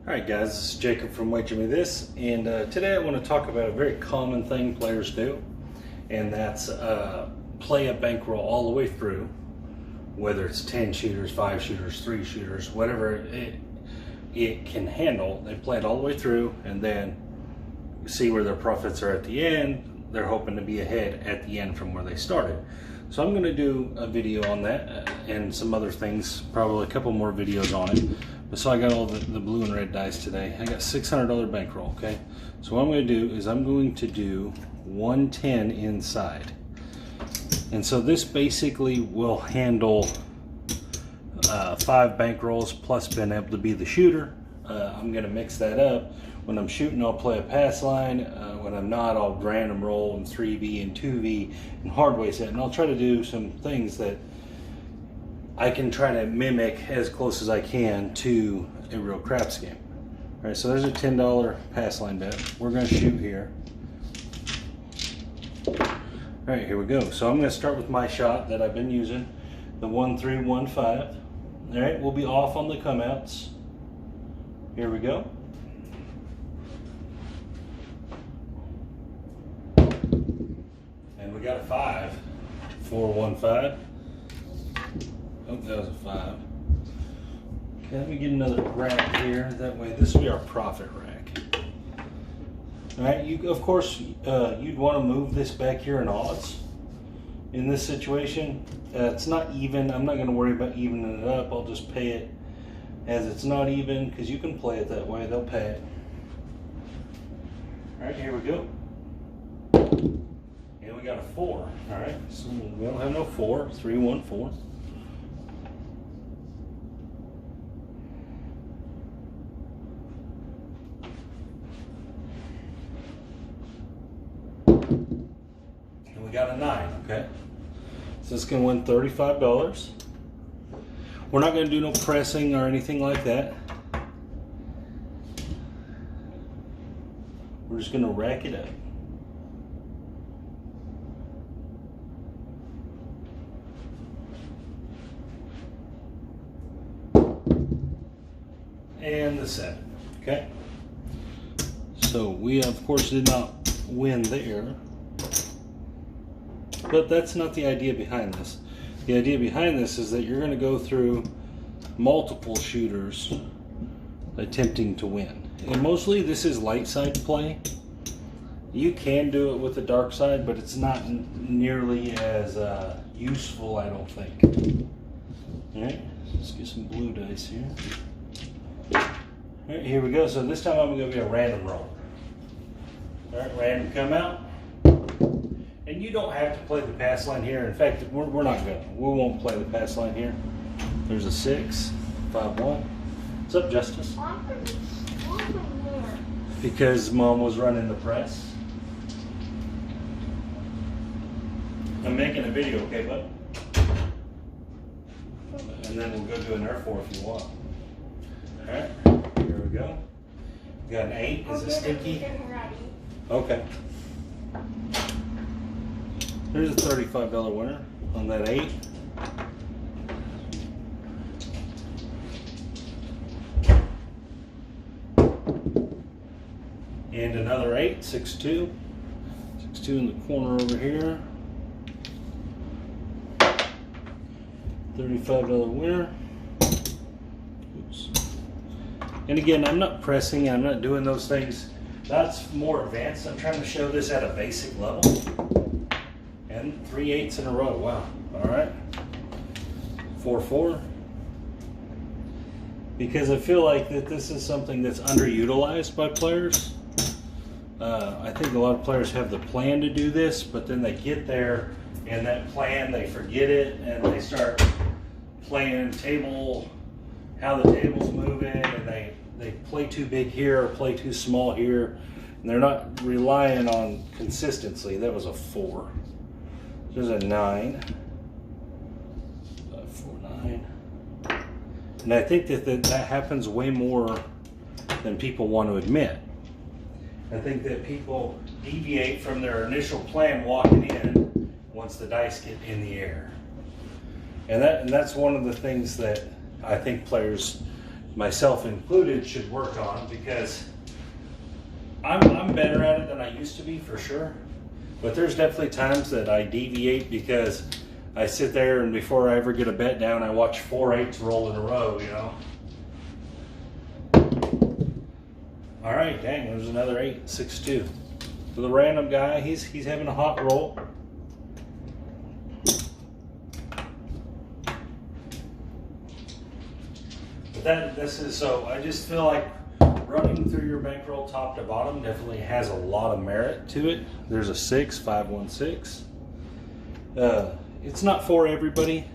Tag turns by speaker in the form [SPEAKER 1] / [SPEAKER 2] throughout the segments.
[SPEAKER 1] Alright guys, this is Jacob from Wager Me This, and today I want to talk about a very common thing players do, and that's play a bankroll all the way through, whether it's 10 shooters, 5 shooters, 3 shooters, whatever it can handle. They play it all the way through and then see where their profits are at the end. They're hoping to be ahead at the end from where they started. So I'm going to do a video on that and some other things, probably a couple more videos on it. But so I got all the blue and red dice today. I got $600 bankroll, okay? So what I'm going to do is I'm going to do 110 inside. And so this basically will handle 5 bankrolls plus being able to be the shooter. I'm going to mix that up. When I'm shooting, I'll play a pass line. When I'm not, I'll random roll in 3V and 2V and hardway set. And I'll try to do some things that I can try to mimic as close as I can to a real craps game. All right, so there's a $10 pass line bet. We're going to shoot here. All right, here we go. So I'm going to start with my shot that I've been using, the 1-3-1-5. All right, we'll be off on the comeouts. Here we go. And we got a 5, 4-1-5. Oh, that was a 5. Okay, let me get another rack here. That way, this will be our profit rack. All right, of course, you'd want to move this back here in odds. In this situation, it's not even. I'm not going to worry about evening it up. I'll just pay it as it's not even, because you can play it that way. They'll pay it. All right, here we go. And we got a 4. All right, so we don't have no 4. 3-1-4. And we got a 9, okay? So it's going to win $35. We're not going to do no pressing or anything like that. We're just going to rack it up. And the 7, okay? So we, of course, did not win there. But that's not the idea behind this. The idea behind this is that you're going to go through multiple shooters attempting to win. And mostly this is light side play. You can do it with the dark side, but it's not nearly as useful, I don't think. Alright, let's get some blue dice here. Alright, here we go. So this time I'm going to be a random roll. Alright, random come out. And you don't have to play the pass line here. In fact, we're not going to. We won't play the pass line here. There's a 6, 5-1. What's up, Justice? Because Mom was running the press. I'm making a video, okay, bud? And then we'll go do an Air 4 if you want. Alright, here we go. We got an 8. Is it stinky? Okay. There's a $35 winner on that 8. And another 8, 6-2. 6-2 in the corner over here. $35 winner. Oops. And again, I'm not pressing, I'm not doing those things. That's more advanced. I'm trying to show this at a basic level. And 3 8s in a row. Wow. All right. 4-4. Because I feel like that this is something that's underutilized by players. I think a lot of players have the plan to do this, but then they get there and that plan, they forget it, and they start playing how the table's moving, and they play too big here or play too small here, and they're not relying on consistency. That was a 4. There's a 9. 4-9. And I think that happens way more than people want to admit. I think that people deviate from their initial plan walking in once the dice get in the air. And that's one of the things that I think players myself included, should work on, because I'm better at it than I used to be, for sure. But there's definitely times that I deviate because I sit there and before I ever get a bet down, I watch 4 8s roll in a row, you know. All right, dang, there's another 8, 6-2. So the random guy, he's having a hot roll. But so I just feel like running through your bankroll top to bottom definitely has a lot of merit to it. There's a 6, 5, 1, 6. It's not for everybody.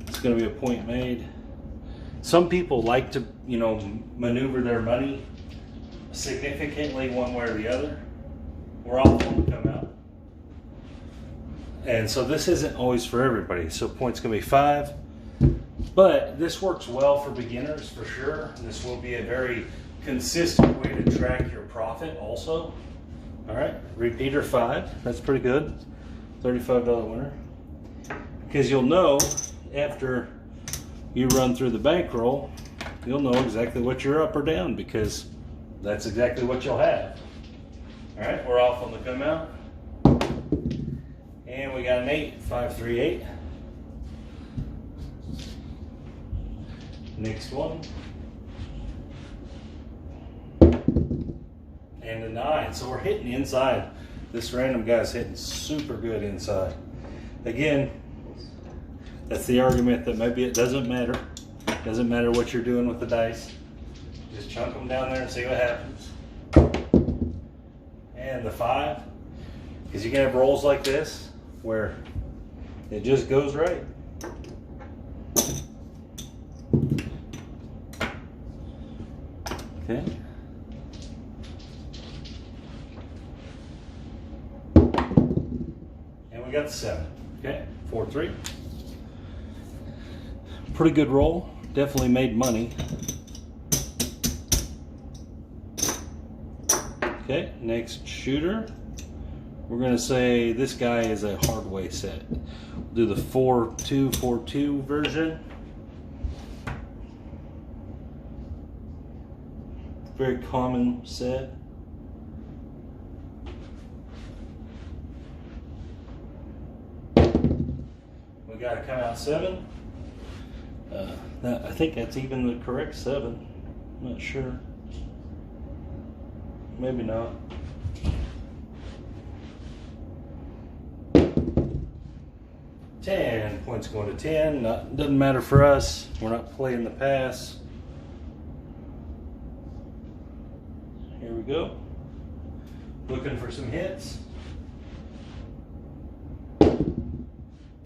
[SPEAKER 1] It's going to be a point made. Some people like to, you know, maneuver their money significantly one way or the other. We're all going to come out. And so this isn't always for everybody. So point's going to be 5. But this works well for beginners for sure. This will be a very consistent way to track your profit also. All right, repeater 5. That's pretty good. $35 winner. Because you'll know after you run through the bankroll, you'll know exactly what you're up or down, because that's exactly what you'll have. All right, we're off on the come out. And we got an 8, 5, 3, 8. Next one. And a 9. So we're hitting inside. This random guy's hitting super good inside. Again, that's the argument that maybe it doesn't matter. Doesn't matter what you're doing with the dice. Just chunk them down there and see what happens. And the 5. Because you can have rolls like this where it just goes right. Okay. And we got the 7. Okay, 4, 3. Pretty good roll. Definitely made money. Okay, next shooter. We're going to say this guy is a hard way set. We'll do the 4-2, 4-2 version. Very common set. We got to come out 7. I think that's even the correct 7. I'm not sure. Maybe not. $10. Points going to 10. Doesn't matter for us. We're not playing the pass. Here we go. Looking for some hits.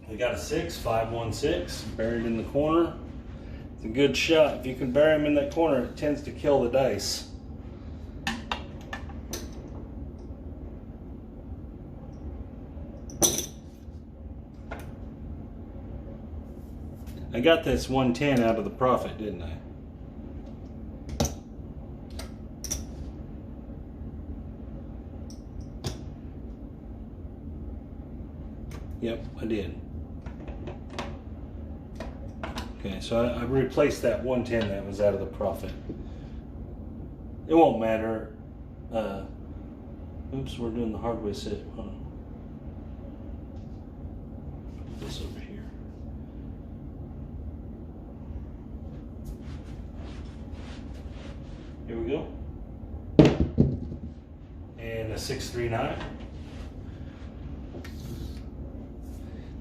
[SPEAKER 1] We got a 6, 5, 1, 6 buried in the corner. It's a good shot. If you can bury them in that corner, it tends to kill the dice. I got this 110 out of the profit, didn't I? Yep, I did. Okay, so I replaced that 110 that was out of the profit. It won't matter. Oops, we're doing the hard way set. Hold on. Put this over here. Here we go. And a 639.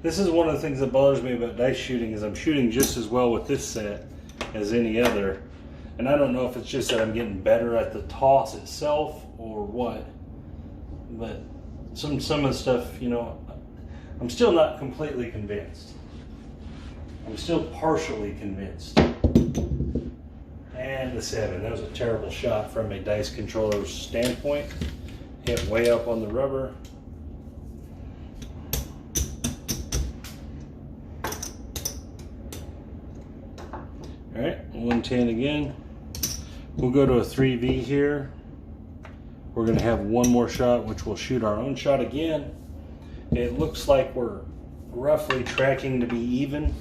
[SPEAKER 1] This is one of the things that bothers me about dice shooting, is I'm shooting just as well with this set as any other. And I don't know if it's just that I'm getting better at the toss itself or what. But some of the stuff, you know, I'm still not completely convinced. I'm still partially convinced. And the 7. That was a terrible shot from a dice controller's standpoint. Hit way up on the rubber. All right, 110 again. We'll go to a 3V here. We're gonna have one more shot, which we'll shoot our own shot again. It looks like we're roughly tracking to be even.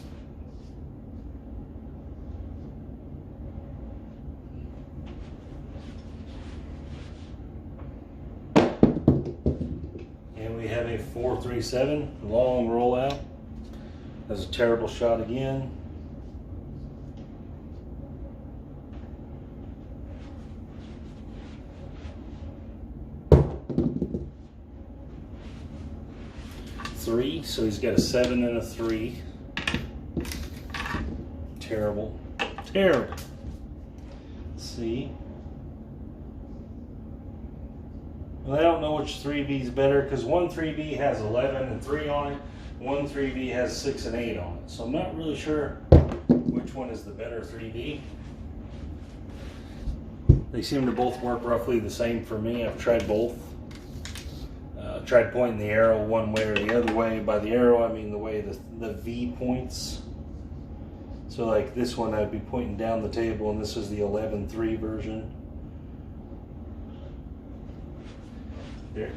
[SPEAKER 1] have a 4-3-7 long rollout. That's a terrible shot again. Three, so he's got a 7 and a 3. Terrible. Terrible. Let's see. Well, I don't know which 3B is better because one 3B has 11 and 3 on it. One 3B has 6 and 8 on it. So I'm not really sure which one is the better 3B. They seem to both work roughly the same for me. I've tried both. Tried pointing the arrow one way or the other way. By the arrow, I mean the way the V points. So like this one, I'd be pointing down the table, and this is the 11-3 version.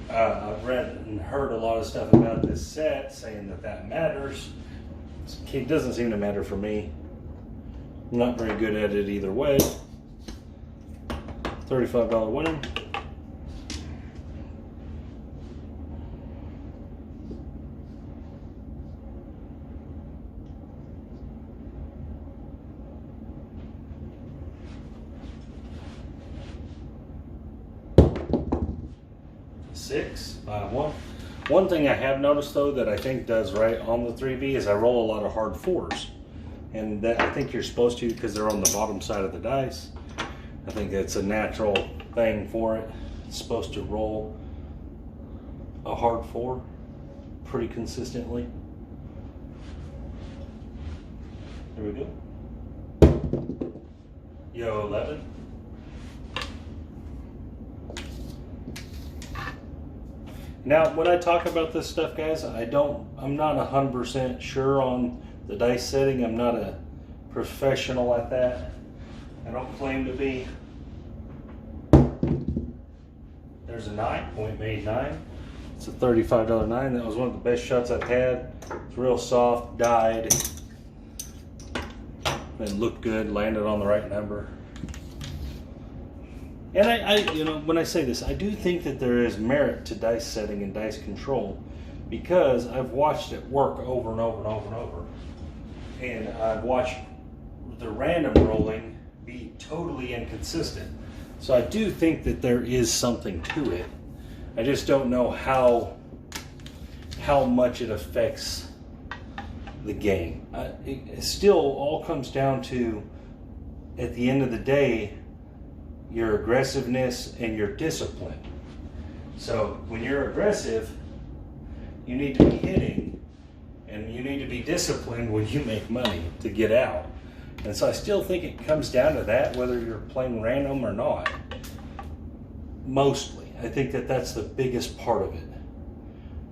[SPEAKER 1] I've read and heard a lot of stuff about this set saying that matters. It doesn't seem to matter for me. I'm not very good at it either way. $35 winner. Six, 5-1. One thing I have noticed though that I think does right on the 3B is I roll a lot of hard 4s, and that I think you're supposed to because they're on the bottom side of the dice. I think that's a natural thing for it. It's supposed to roll a hard 4 pretty consistently. There we go. Yo, 11. Now, when I talk about this stuff, guys, I'm not 100% sure on the dice setting. I'm not a professional at that. I don't claim to be. There's a 9, point made 9. It's a $35 9. That was one of the best shots I've had. It's real soft, died, and looked good, landed on the right number. And I, you know, when I say this, I do think that there is merit to dice setting and dice control because I've watched it work over and over and over and over. And I've watched the random rolling be totally inconsistent. So I do think that there is something to it. I just don't know how much it affects the game. It still all comes down to, at the end of the day, your aggressiveness and your discipline. So when you're aggressive, you need to be hitting, and you need to be disciplined when you make money to get out. And so I still think it comes down to that, whether you're playing random or not. Mostly. I think that that's the biggest part of it.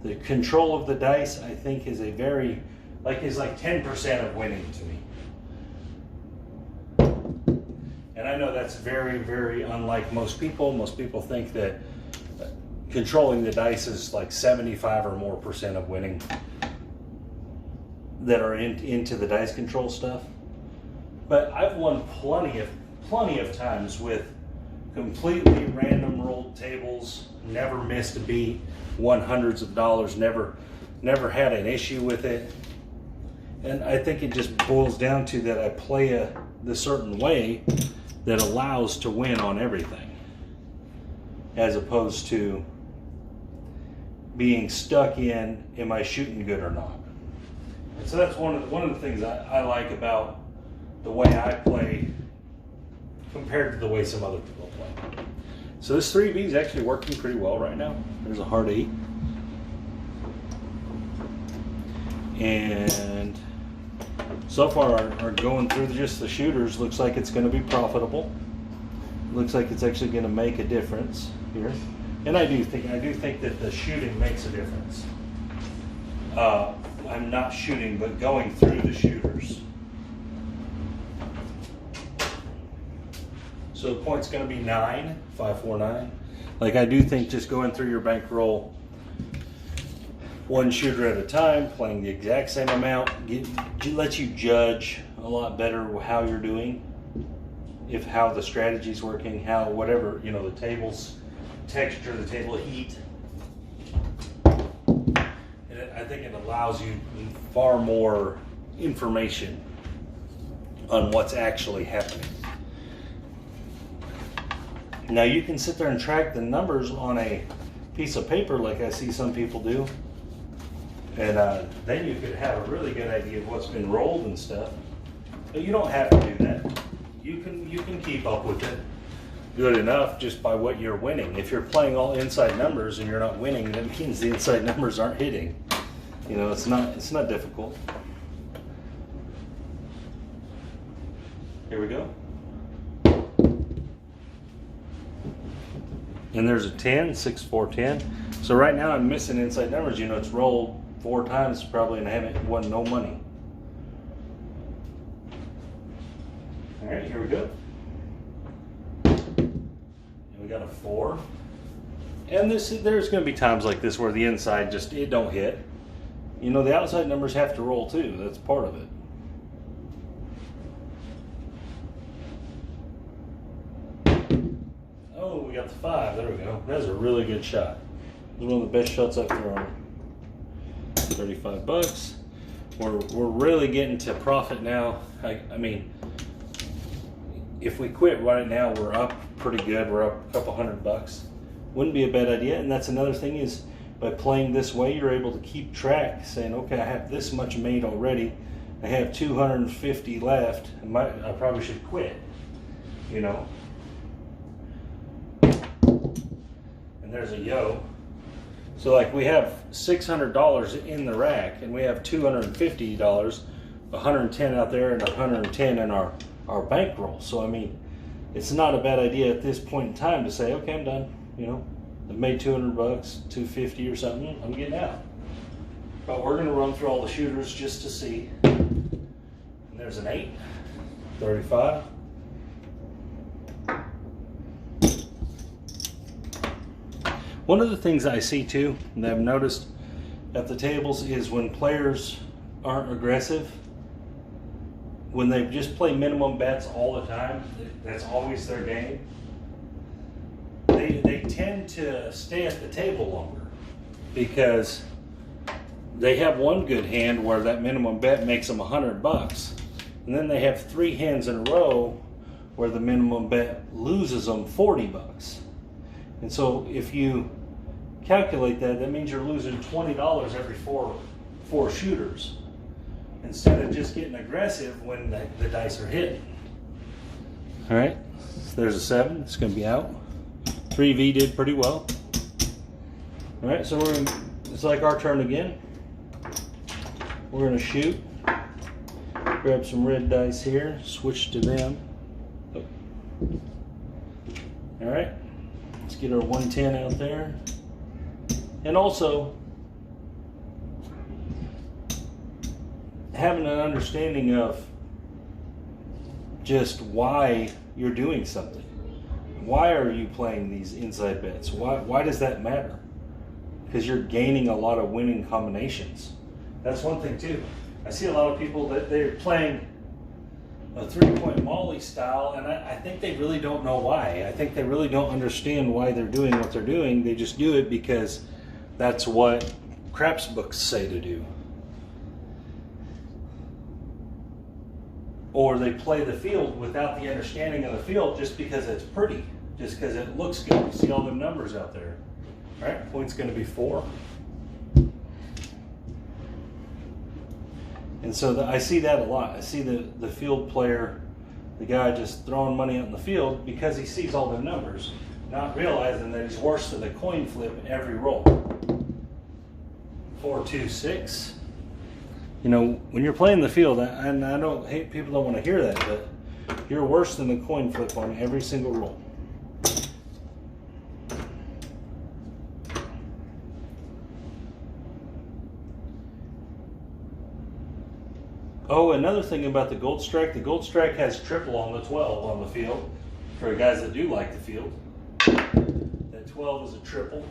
[SPEAKER 1] The control of the dice, I think, is is like 10% of winning to me. And I know that's very, very unlike most people. Most people think that controlling the dice is like 75 or more % of winning that are into the dice control stuff. But I've won plenty of times with completely random rolled tables, never missed a beat, won hundreds of dollars, never had an issue with it. And I think it just boils down to that I play the certain way that allows to win on everything, as opposed to being stuck in, am I shooting good or not? And so that's one of the things I like about the way I play compared to the way some other people play. So this 3B is actually working pretty well right now. There's a hard 8. And so far our going through just the shooters looks like it's going to be profitable. Looks like it's actually going to make a difference here. And I do think that the shooting makes a difference. I'm not shooting, but going through the shooters. So the point's going to be 9, 5, 4, 9. Like I do think just going through your bankroll one shooter at a time, playing the exact same amount, lets you judge a lot better how you're doing, how the strategy's working, how whatever, the table's texture, the table heat. I think it allows you far more information on what's actually happening. Now you can sit there and track the numbers on a piece of paper like I see some people do, and then you could have a really good idea of what's been rolled and stuff. But you don't have to do that. You can keep up with it good enough just by what you're winning. If you're playing all inside numbers and you're not winning, that means the inside numbers aren't hitting. You know, it's not difficult. Here we go. And there's a 10, 6, 4, 10. So right now I'm missing inside numbers. You know, it's rolled 4 times probably and I haven't won no money. All right, here we go. And we got a 4. And there's going to be times like this where the inside just, it don't hit. You know, the outside numbers have to roll too. That's part of it. Oh, we got the 5. There we go. That was a really good shot. It was one of the best shots I've thrown. 35 bucks. We're really getting to profit now. I mean, if we quit right now, we're up pretty good. We're up a couple $100. Wouldn't be a bad idea. And that's another thing is, by playing this way, you're able to keep track, saying, okay, I have this much made already. I have 250 left. I probably should quit, you know. And there's a yo. So like we have $600 in the rack, and we have $250, 110 out there, and 110 in our bankroll. So I mean, it's not a bad idea at this point in time to say, okay, I'm done. You know, I've made 200 bucks, 250 or something. I'm getting out. But we're going to run through all the shooters just to see. And there's an 8, 35. One of the things I see too, that I've noticed at the tables, is when players aren't aggressive, when they just play minimum bets all the time, that's always their game, they tend to stay at the table longer because they have one good hand where that minimum bet makes them $100, and then they have 3 hands in a row where the minimum bet loses them $40. And so if you calculate that, that means you're losing $20 every four shooters, instead of just getting aggressive when the dice are hitting. All right, so there's a 7. It's going to be out. 3V did pretty well. All right, so it's like our turn again. We're going to shoot. Grab some red dice here. Switch to them. All right. Let's get our 110 out there. And also, having an understanding of just why you're doing something. Why are you playing these inside bets? Why does that matter? Because you're gaining a lot of winning combinations. That's one thing too. I see a lot of people that they're playing a 3-point Molly style, and I think they really don't know why. I think they really don't understand why they're doing what they're doing. They just do it because that's what craps books say to do. Or they play the field without the understanding of the field just because it's pretty, just because it looks good. You see all the numbers out there. All right, point's going to be 4. And so I see that a lot. I see the field player, the guy just throwing money out in the field because he sees all the numbers, not realizing that he's worse than a coin flip every roll. 4, 2, 6. You know, when you're playing the field, and I don't hate people don't want to hear that, but you're worse than the coin flip on every single roll. Oh, another thing about the gold strike has triple on the 12 on the field for guys that do like the field. That 12 is a triple.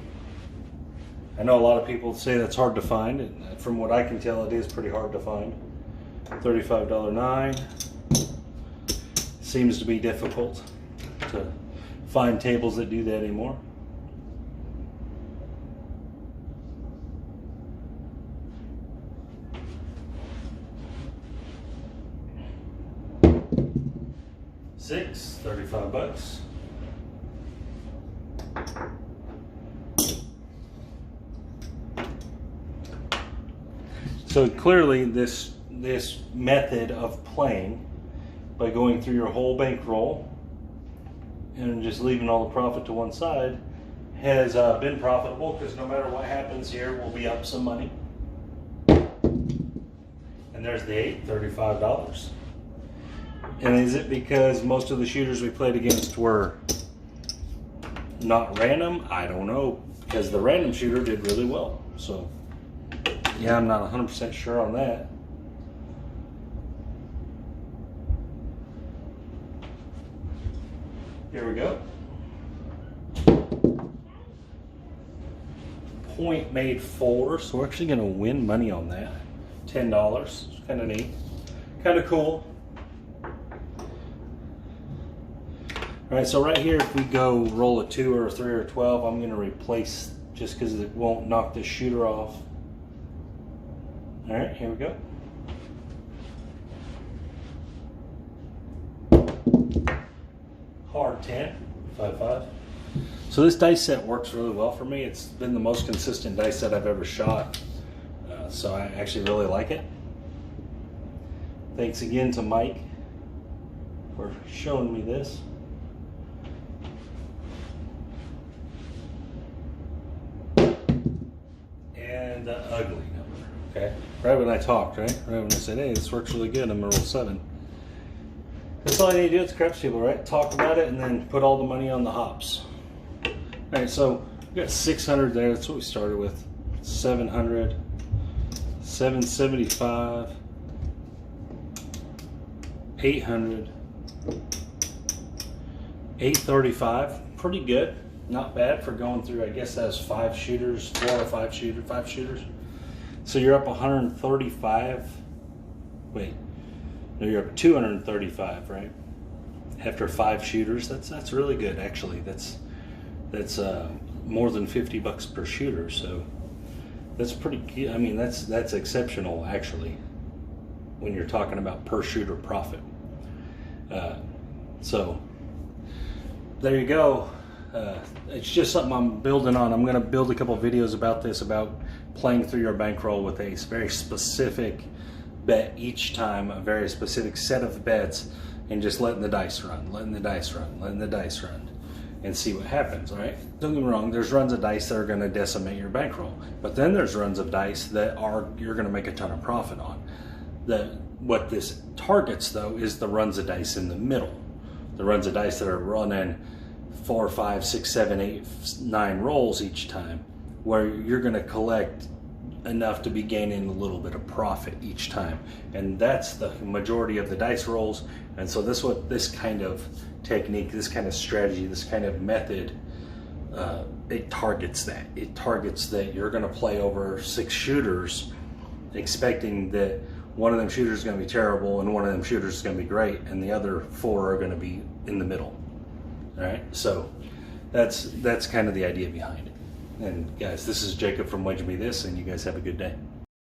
[SPEAKER 1] I know a lot of people say that's hard to find, and from what I can tell, it is pretty hard to find. $35 9 seems to be difficult to find tables that do that anymore. 6, 35 bucks. So clearly this method of playing by going through your whole bankroll and just leaving all the profit to one side has been profitable, because no matter what happens here, we'll be up some money. And there's the 8, $35. And is it because most of the shooters we played against were not random? I don't know, because the random shooter did really well. So yeah, I'm not 100% sure on that. Here we go. Point made 4, so we're actually going to win money on that. $10. It's kind of neat, kind of cool. All right, so right here, if we go roll a 2 or a 3 or a 12, I'm going to replace, just because it won't knock this shooter off. All right, here we go. Hard 10, 5-5. So this dice set works really well for me. It's been the most consistent dice set I've ever shot. So I actually really like it. Thanks again to Mike for showing me this. And the ugly number, okay? Right when I talked, right? Right when I said, hey, this works really good, I'm gonna roll 7. That's all I need to do. It's craps table, right? Talk about it and then put all the money on the hops. All right, so we got 600 there. That's what we started with. 700, 775, 800, 835. Pretty good. Not bad for going through, I guess that's 5 shooters, 4 or 5 shooters. So you're up 135. Wait. No, you're up 235, right? After 5 shooters, that's really good, actually. That's more than 50 bucks per shooter, so that's pretty good. I mean, that's exceptional, actually, when you're talking about per shooter profit. So there you go. It's just something I'm building on. I'm going to build a couple videos about this, about playing through your bankroll with a very specific bet each time, a very specific set of bets, and just letting the dice run, and see what happens, right? Don't get me wrong, there's runs of dice that are going to decimate your bankroll, but then there's runs of dice that you're going to make a ton of profit on. What this targets, though, is the runs of dice in the middle. The runs of dice that are running 4, 5, 6, 7, 8, 9 rolls each time, where you're going to collect enough to be gaining a little bit of profit each time, and that's the majority of the dice rolls. And so this kind of technique, this kind of strategy, this kind of method, it targets that. It targets that you're going to play over 6 shooters, expecting that one of them shooters is going to be terrible and one of them shooters is going to be great, and the other 4 are going to be in the middle. All right, so that's kind of the idea behind it. And guys, this is Jacob from Wedge Me This, and you guys have a good day.